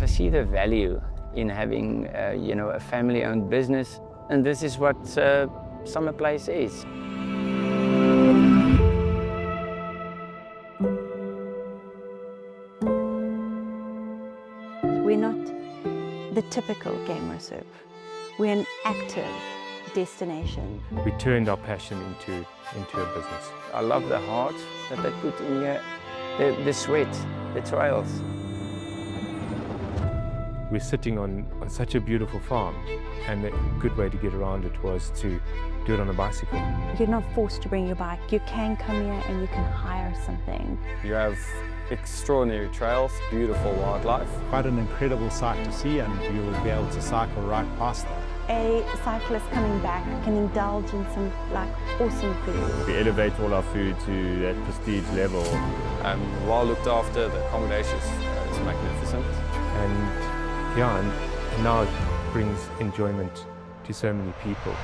I see the value in having, a family-owned business, and this is what Summerplace is. We're not the typical game reserve. We're an active destination. We turned our passion into a business. I love the heart that they put in here, the sweat, the trails. We're sitting on such a beautiful farm, and a good way to get around it was to do it on a bicycle. You're not forced to bring your bike. You can come here and you can hire something. You have extraordinary trails, beautiful wildlife. Quite an incredible sight to see, and you will be able to cycle right past that. A cyclist coming back can indulge in some awesome food. We elevate all our food to that prestige level. Well looked after, the accommodation is magnificent. And now it brings enjoyment to so many people.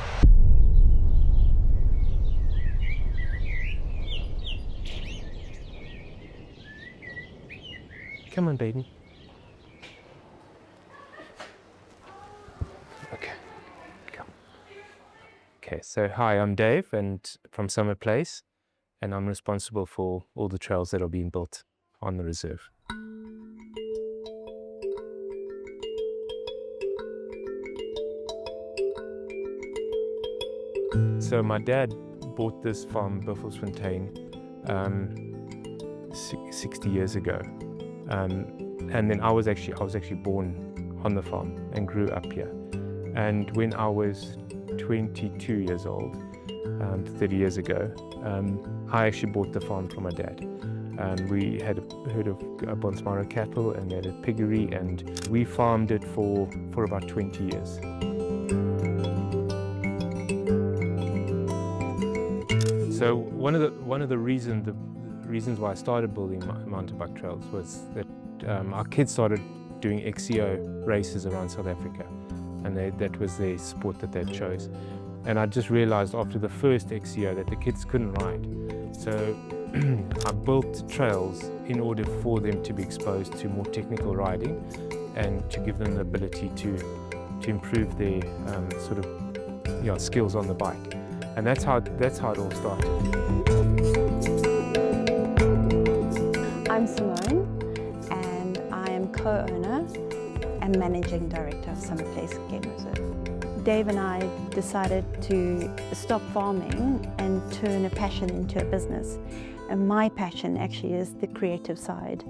Come on, baby. Okay, come. Okay, so hi, I'm Dave and from Summerplace, and I'm responsible for all the trails that are being built on the reserve. So my dad bought this from Buffelsfontein 60 years ago. And then I was actually born on the farm and grew up here. And when I was 22 years old, 30 years ago, I actually bought the farm from my dad. We had a herd of Bonsmara cattle and we had a piggery, and we farmed it for about 20 years. So one of the reasons why I started building mountain bike trails was that our kids started doing XCO races around South Africa, and that was their sport that they chose. And I just realized after the first XCO that the kids couldn't ride. So I built trails in order for them to be exposed to more technical riding and to give them the ability to improve their skills on the bike. And that's how it all started. I'm Simone, and I am co-owner and managing director of Summerplace Game Reserve. Dave and I decided to stop farming and turn a passion into a business. And my passion actually is the creative side.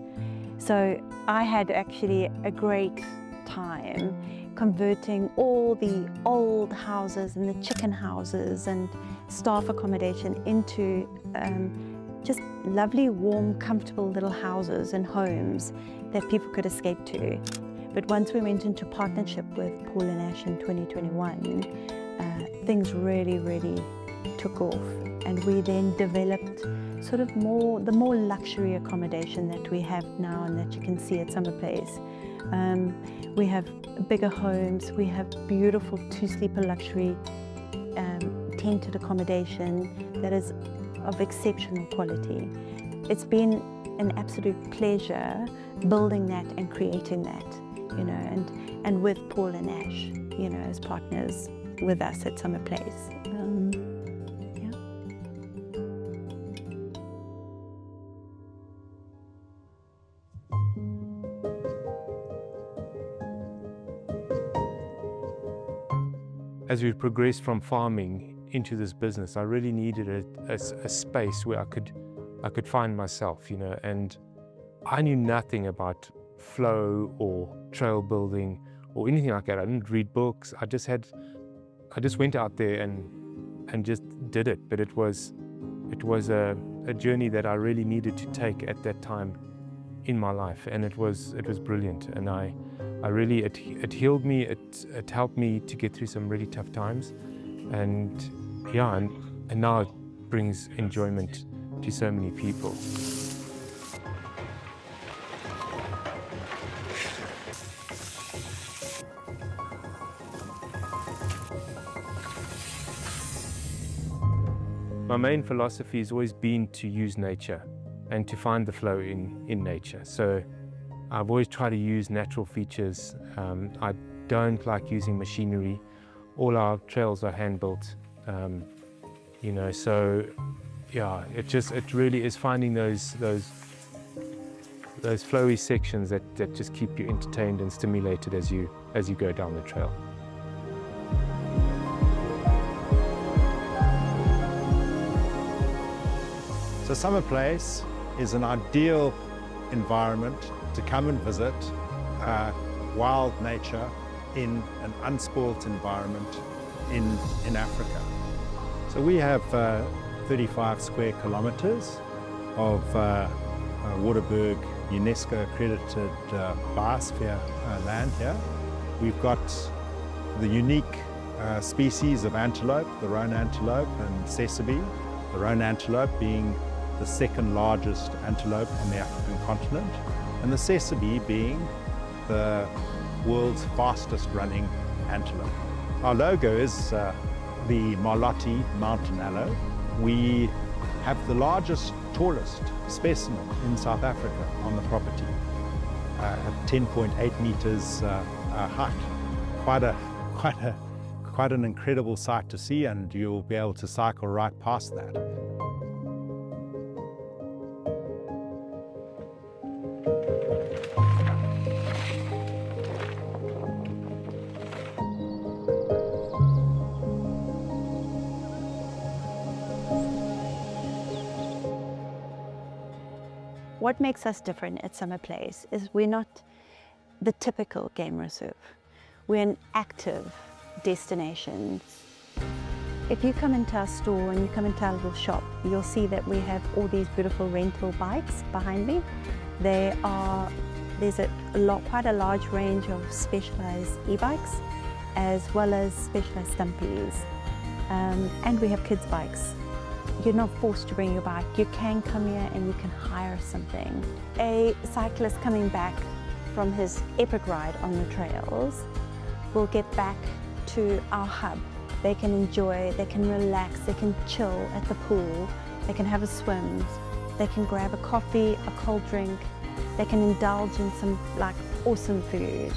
So I had actually a great time converting all the old houses and the chicken houses and staff accommodation into just lovely, warm, comfortable little houses and homes that people could escape to. But once we went into partnership with Paul and Ash in 2021, things really took off. And we then developed sort of the more luxury accommodation that we have now and that you can see at Summerplace. We have bigger homes, we have beautiful two-sleeper luxury tented accommodation that is of exceptional quality. It's been an absolute pleasure building that and creating that, and with Paul and Ash, as partners with us at Summerplace. As we progressed from farming into this business, I really needed a space where I could find myself, and I knew nothing about flow or trail building or anything like that. I didn't read books. I just went out there and just did it. But it was a journey that I really needed to take at that time in my life, and it was brilliant. And it healed me. It helped me to get through some really tough times, and now it brings enjoyment to so many people. My main philosophy has always been to use nature and to find the flow in nature. So I've always tried to use natural features. I don't like using machinery. All our trails are hand-built, you know, so yeah, it really is finding those flowy sections that just keep you entertained and stimulated as you go down the trail. So Summerplace is an ideal environment to come and visit wild nature in an unspoilt environment in Africa. So we have 35 square kilometers of Waterberg UNESCO accredited biosphere land here. We've got the unique species of antelope, the Roan antelope and Tsessebe, the Roan antelope being the second largest antelope on the African continent, and the Tsessebe being the world's fastest running antelope. Our logo is the Marlotti mountain aloe. We have the largest, tallest specimen in South Africa on the property, at 10.8 meters height. Quite an incredible sight to see, and you'll be able to cycle right past that. What makes us different at Summerplace is we're not the typical game reserve. We're an active destination. If you come into our store and you come into our little shop, you'll see that we have all these beautiful rental bikes behind me. There's quite a large range of specialized e-bikes as well as specialized stumpies. And we have kids' bikes. You're not forced to bring your bike. You can come here and you can hire something. A cyclist coming back from his epic ride on the trails will get back to our hub. They can enjoy, they can relax, they can chill at the pool, they can have a swim, they can grab a coffee, a cold drink, they can indulge in some awesome food,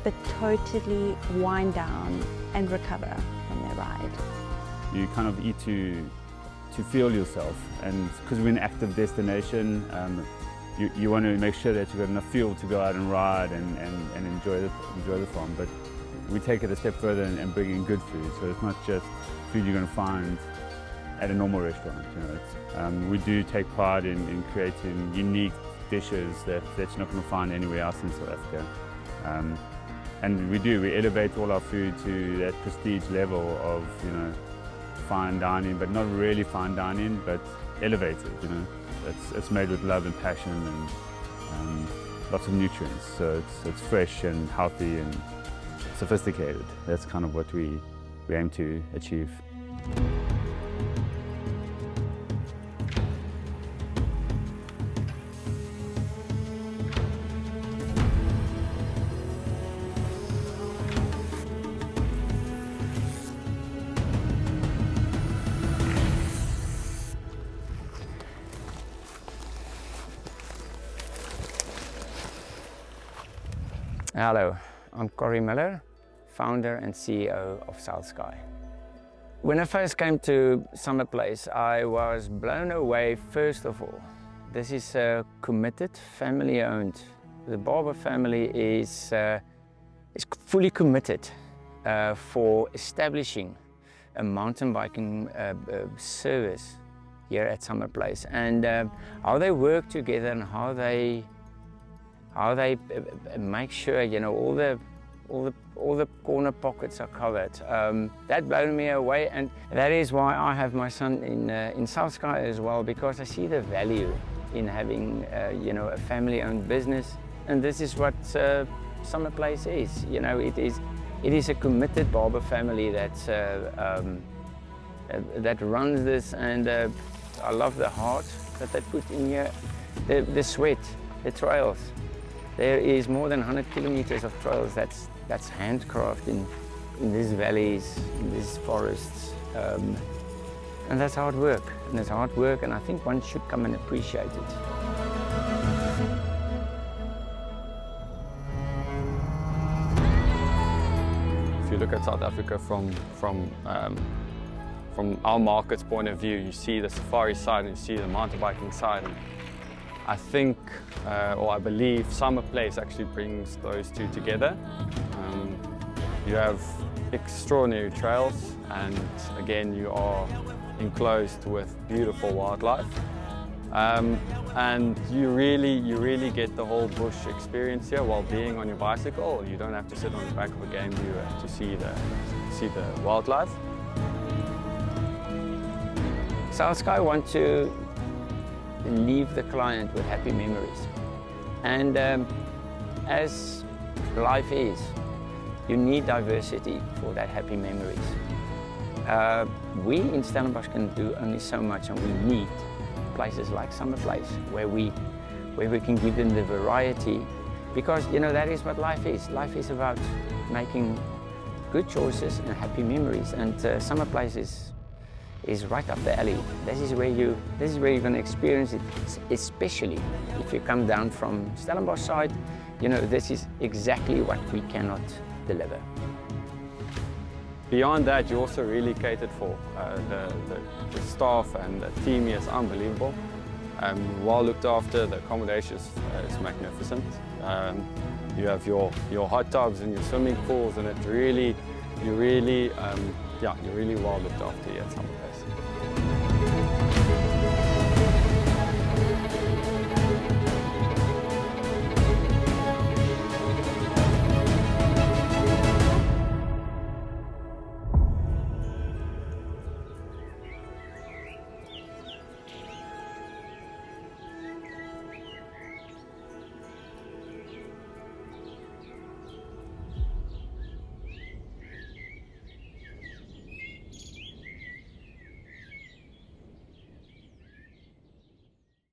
but totally wind down and recover from their ride. You kind of eat to feel yourself, and because we're an active destination, you want to make sure that you've got enough fuel to go out and ride and enjoy the farm. But we take it a step further and bring in good food. So it's not just food you're going to find at a normal restaurant. You know, we do take pride in creating unique dishes that you're not going to find anywhere else in South Africa. And we elevate all our food to that prestige level of, you know, fine dining, but not really fine dining, but elevated, you know. It's made with love and passion and lots of nutrients. So it's fresh and healthy and sophisticated. That's kind of what we aim to achieve. Hello, I'm Corey Miller, founder and CEO of SouthSky. When I first came to Summerplace, I was blown away. First of all, this is committed, family-owned. The Barber family is fully committed for establishing a mountain biking service here at Summerplace, and how they work together and how they make sure, you know, all the corner pockets are covered. That blew me away, and that is why I have my son in SouthSky as well, because I see the value in having you know, a family-owned business, and this is what Summerplace is. You know, it is a committed Barber family that runs this, and I love the heart that they put in here, the sweat, the trails. There is more than 100 kilometers of trails that's handcrafted in these valleys, in these forests. And that's hard work. And it's hard work, and I think one should come and appreciate it. you look at South Africa from our market's point of view, you see the safari side and you see the mountain biking side. And I think, or I believe, Summerplace actually brings those two together. You have extraordinary trails, and again, you are enclosed with beautiful wildlife. And you really get the whole bush experience here while being on your bicycle. You don't have to sit on the back of a game viewer to see the wildlife. SouthSky want to leave the client with happy memories. And as life is, you need diversity for that happy memories. We in Stellenbosch can do only so much, and we need places like Summerplace where we can give them the variety, because you know that is what life is. Life is about making good choices and happy memories, and Summerplace is right up the alley. This is where you're going to experience it, especially if you come down from Stellenbosch side. You know, this is exactly what we cannot deliver. Beyond that, you also really catered for. The staff and the team here is unbelievable. Well looked after, the accommodation is magnificent. You have your hot tubs and your swimming pools, and you're really well looked after here at Summerplace.